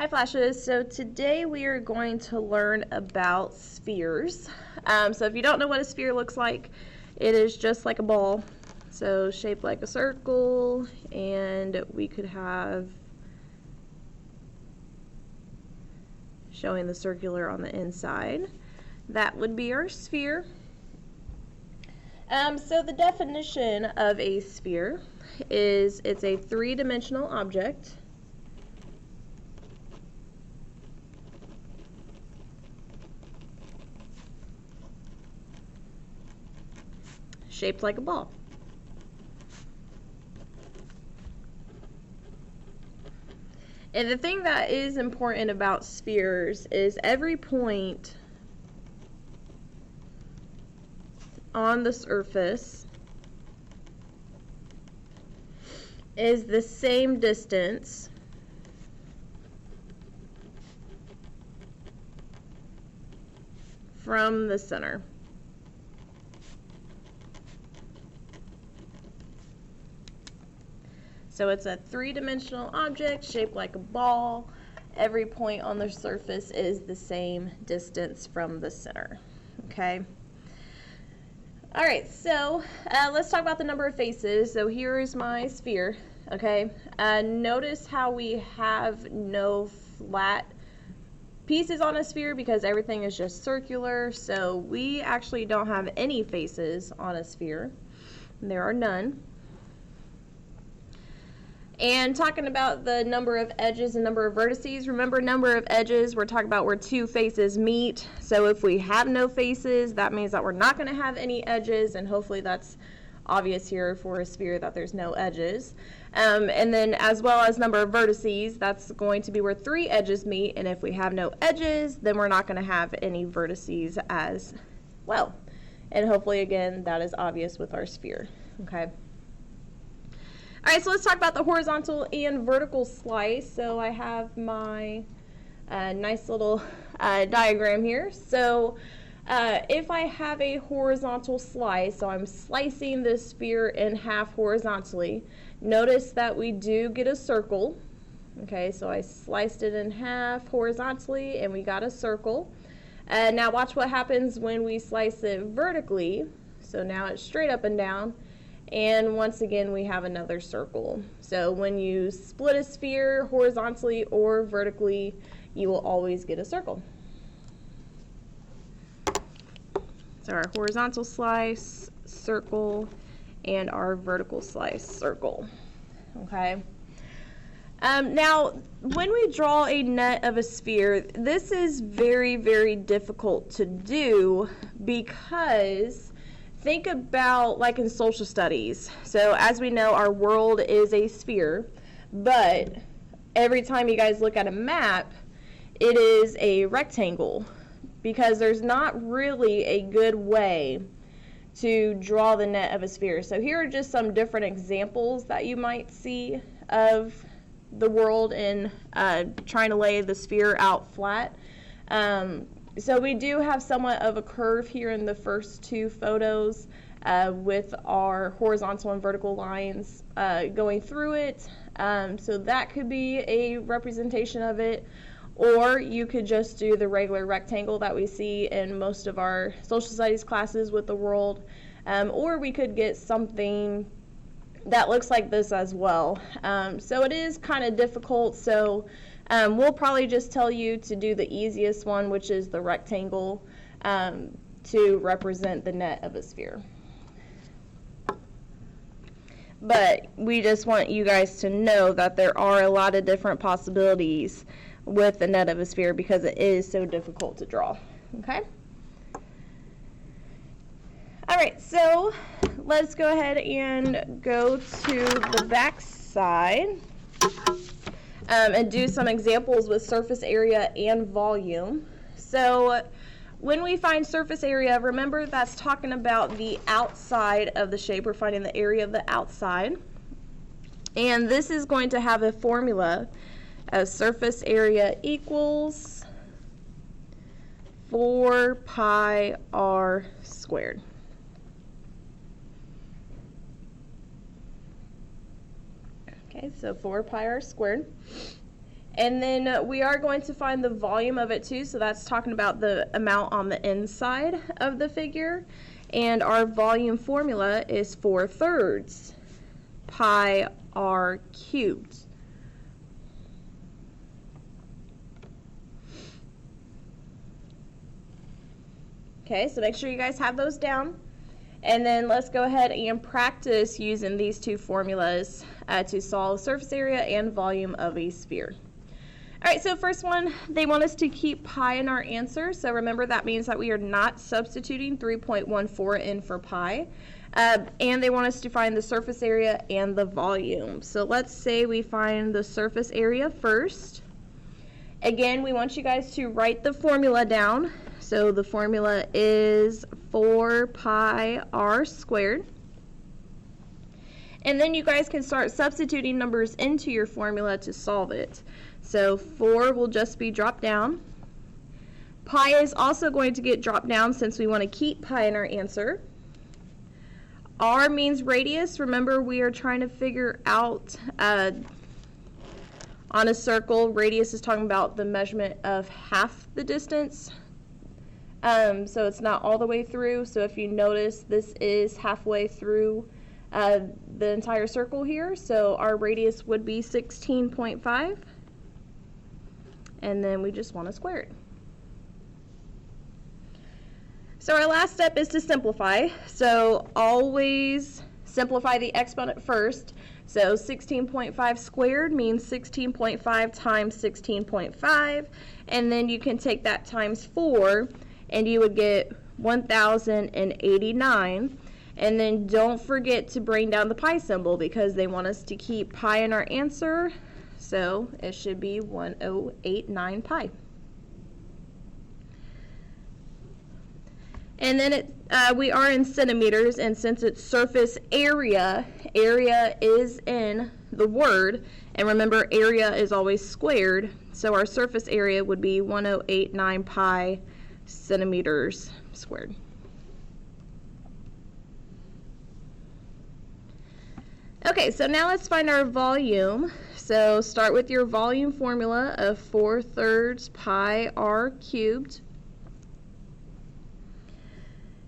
Hi Flashes, so today we are going to learn about spheres. So if you don't know what a sphere looks like, it is just like a ball, so shaped like a circle, and we could have showing the circular on the inside. That would be our sphere. So the definition of a sphere is it's a three-dimensional object shaped like a ball. And the thing that is important about spheres is every point on the surface is the same distance from the center. So it's a three-dimensional object shaped like a ball. Every point on the surface is the same distance from the center. Okay. All right, so let's talk about the number of faces. So here is my sphere. Okay. Notice how we have no flat pieces on a sphere because everything is just circular. So we actually don't have any faces on a sphere. There are none. And talking about the number of edges and number of vertices, remember number of edges, we're talking about where two faces meet. So if we have no faces, that means that we're not going to have any edges, and hopefully that's obvious here for a sphere that there's no edges. And then as well as number of vertices, that's going to be where three edges meet, and if we have no edges, then we're not going to have any vertices as well. And hopefully, again, that is obvious with our sphere. Okay. All right, so let's talk about the horizontal and vertical slice. So I have my nice little diagram here. So if I have a horizontal slice, so I'm slicing this sphere in half horizontally, notice that we do get a circle. Okay, so I sliced it in half horizontally and we got a circle. Now watch what happens when we slice it vertically. So now it's straight up and down. And once again, we have another circle. So when you split a sphere horizontally or vertically, you will always get a circle. So our horizontal slice, circle, and our vertical slice, circle. Okay. Now, when we draw a net of a sphere, this is very, very difficult to do because think about like in social studies. So as we know, our world is a sphere, but every time you guys look at a map, it is a rectangle because there's not really a good way to draw the net of a sphere. So here are just some different examples that you might see of the world in trying to lay the sphere out flat. So we do have somewhat of a curve here in the first two photos with our horizontal and vertical lines going through it. So that could be a representation of it. Or you could just do the regular rectangle that we see in most of our social studies classes with the world. Or we could get something that looks like this as well. So it is kind of difficult. So we'll probably just tell you to do the easiest one, which is the rectangle, to represent the net of a sphere. But we just want you guys to know that there are a lot of different possibilities with the net of a sphere because it is so difficult to draw. Okay? All right, so let's go ahead and go to the back side. And do some examples with surface area and volume. So when we find surface area, remember that's talking about the outside of the shape. We're finding the area of the outside. And this is going to have a formula as surface area equals 4 pi r squared. Okay, so 4 pi r squared. And then we are going to find the volume of it too, so that's talking about the amount on the inside of the figure. And our volume formula is 4/3 pi r cubed. Okay, so make sure you guys have those down. And then let's go ahead and practice using these two formulas to solve surface area and volume of a sphere. All right, so first one, they want us to keep pi in our answer. So remember, that means that we are not substituting 3.14 in for pi. And they want us to find the surface area and the volume. So let's say we find the surface area first. Again, we want you guys to write the formula down. So the formula is 4 pi r squared. And then you guys can start substituting numbers into your formula to solve it. So 4 will just be dropped down. Pi is also going to get dropped down since we want to keep pi in our answer. R means radius. Remember, we are trying to figure out on a circle, radius is talking about the measurement of half the distance. So it's not all the way through. So if you notice, this is halfway through the entire circle here. So our radius would be 16.5. And then we just want to square it. So our last step is to simplify. So always simplify the exponent first. So 16.5 squared means 16.5 times 16.5. And then you can take that times 4. And you would get 1,089. And then don't forget to bring down the pi symbol because they want us to keep pi in our answer. So it should be 1089 pi. And then we are in centimeters, and since it's surface area, area is in the word. And remember, area is always squared. So our surface area would be 1089 pi centimeters squared. Okay, so now let's find our volume. So start with your volume formula of 4/3 pi r cubed.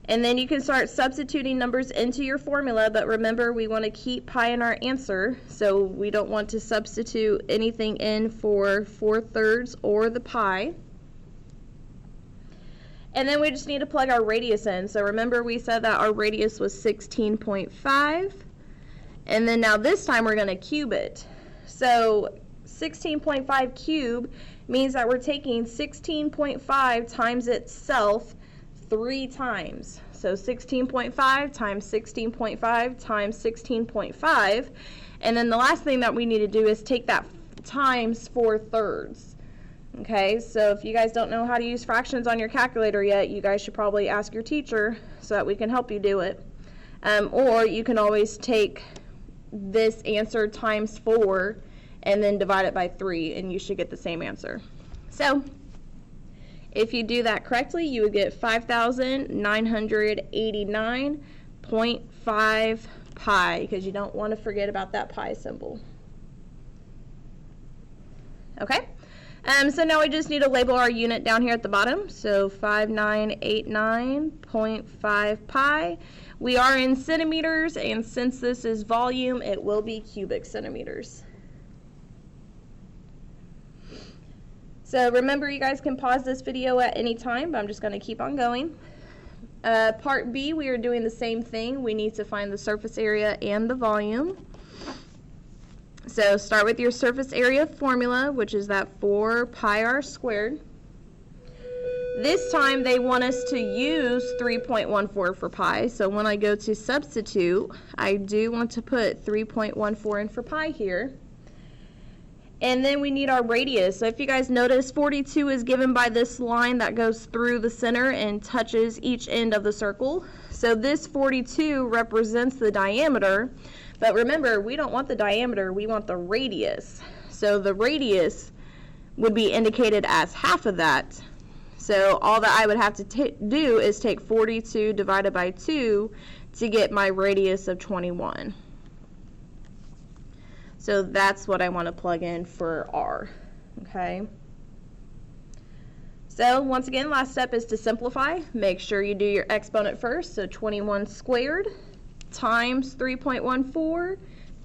And then you can start substituting numbers into your formula, but remember, we want to keep pi in our answer, so we don't want to substitute anything in for 4/3 or the pi. And then we just need to plug our radius in. So remember, we said that our radius was 16.5. And then now this time we're going to cube it. So 16.5 cubed means that we're taking 16.5 times itself 3 times. So 16.5 times 16.5 times 16.5. And then the last thing that we need to do is take that times 4/3. Okay, so if you guys don't know how to use fractions on your calculator yet, you guys should probably ask your teacher so that we can help you do it. Or you can always take this answer times 4 and then divide it by 3, and you should get the same answer. So if you do that correctly, you would get 5,989.5 pi, because you don't want to forget about that pi symbol. Okay? So now we just need to label our unit down here at the bottom. So 5,989.5 pi. We are in centimeters, and since this is volume, it will be cubic centimeters. So remember, you guys can pause this video at any time, but I'm just going to keep on going. Part B, we are doing the same thing. We need to find the surface area and the volume. So start with your surface area formula, which is that 4 pi r squared. This time they want us to use 3.14 for pi, so when I go to substitute, I do want to put 3.14 in for pi here. And then we need our radius. So if you guys notice, 42 is given by this line that goes through the center and touches each end of the circle. So this 42 represents the diameter. But remember, we don't want the diameter, we want the radius. So the radius would be indicated as half of that. So all that I would have to do is take 42 divided by 2 to get my radius of 21. So that's what I want to plug in for R. okay? So once again, last step is to simplify. Make sure you do your exponent first, so 21 squared times 3.14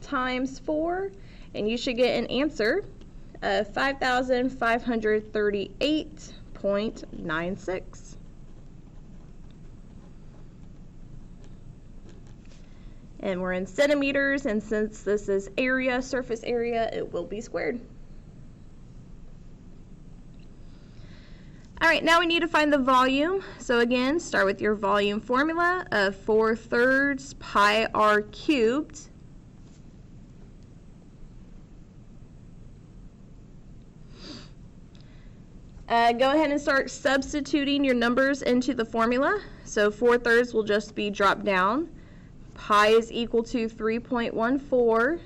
times 4, and you should get an answer of 5,538.96. And we're in centimeters, and since this is area, surface area, it will be squared. All right, now we need to find the volume. So again, start with your volume formula of 4/3 pi r cubed. Go ahead and start substituting your numbers into the formula. So 4/3 will just be dropped down. Pi is equal to 3.14.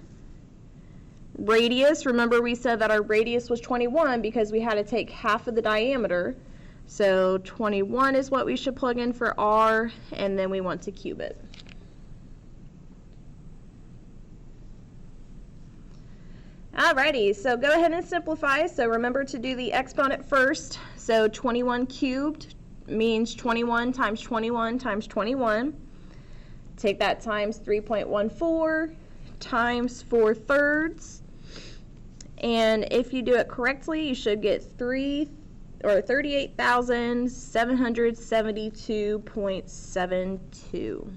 Radius, remember we said that our radius was 21 because we had to take half of the diameter. So 21 is what we should plug in for r, and then we want to cube it. Alrighty, so go ahead and simplify. So remember to do the exponent first. So 21 cubed means 21 times 21 times 21. Take that times 3.14 times 4/3. And if you do it correctly, you should get 38,772.72.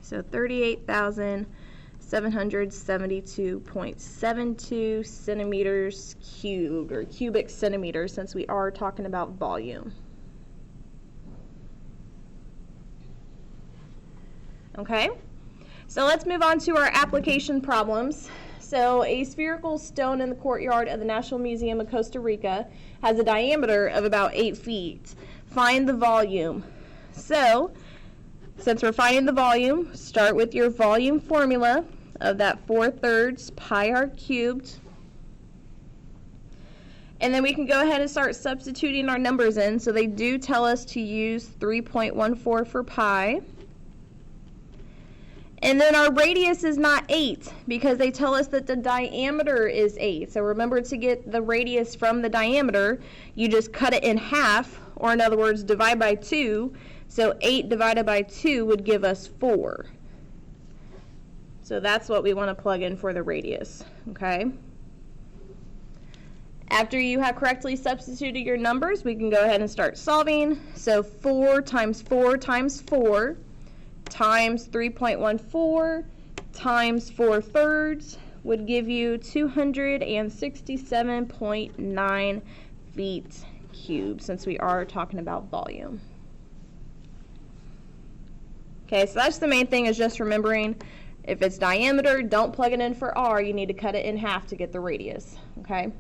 So 38,772.72 centimeters cubed, or cubic centimeters, since we are talking about volume. Okay, so let's move on to our application problems. So a spherical stone in the courtyard of the National Museum of Costa Rica has a diameter of about 8 feet. Find the volume. So, since we're finding the volume, start with your volume formula of that 4/3 pi r cubed. And then we can go ahead and start substituting our numbers in. So they do tell us to use 3.14 for pi. And then our radius is not 8 because they tell us that the diameter is 8. So remember, to get the radius from the diameter, you just cut it in half, or in other words, divide by 2. So 8 divided by 2 would give us 4. So that's what we want to plug in for the radius, okay? After you have correctly substituted your numbers, we can go ahead and start solving. So 4 times 4 times 4 times 3.14 times 4/3 would give you 267.9 feet cubed, since we are talking about volume. Okay, so that's the main thing, is just remembering if it's diameter, don't plug it in for r, you need to cut it in half to get the radius, okay?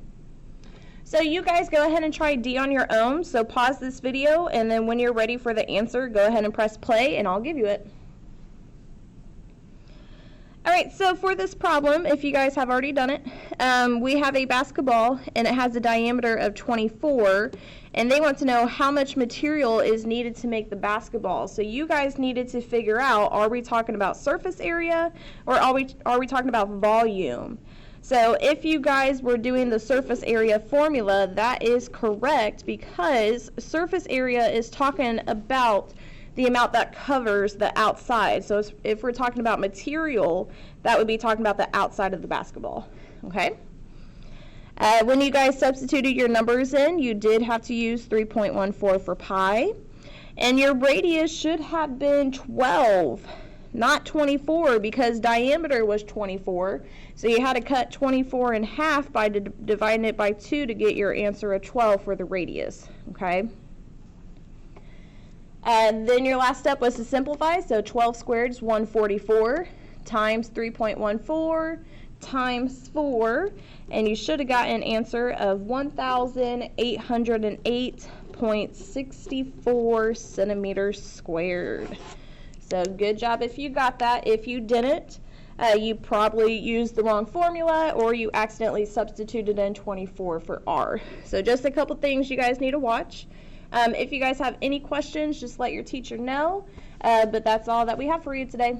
So you guys go ahead and try D on your own. So pause this video, and then when you're ready for the answer, go ahead and press play, and I'll give you it. Alright, so for this problem, if you guys have already done it, we have a basketball, and it has a diameter of 24, and they want to know how much material is needed to make the basketball. So you guys needed to figure out, are we talking about surface area, or are we talking about volume? So if you guys were doing the surface area formula, that is correct, because surface area is talking about the amount that covers the outside. So if we're talking about material, that would be talking about the outside of the basketball, okay? When you guys substituted your numbers in, you did have to use 3.14 for pi, and your radius should have been 12, not 24, because diameter was 24, so you had to cut 24 in half by dividing it by 2 to get your answer of 12 for the radius, okay? And then your last step was to simplify, so 12 squared is 144 times 3.14 times 4, and you should have gotten an answer of 1,808.64 centimeters squared. So good job if you got that. If you didn't, you probably used the wrong formula, or you accidentally substituted in 24 for r. So just a couple things you guys need to watch. If you guys have any questions, just let your teacher know. But that's all that we have for you today.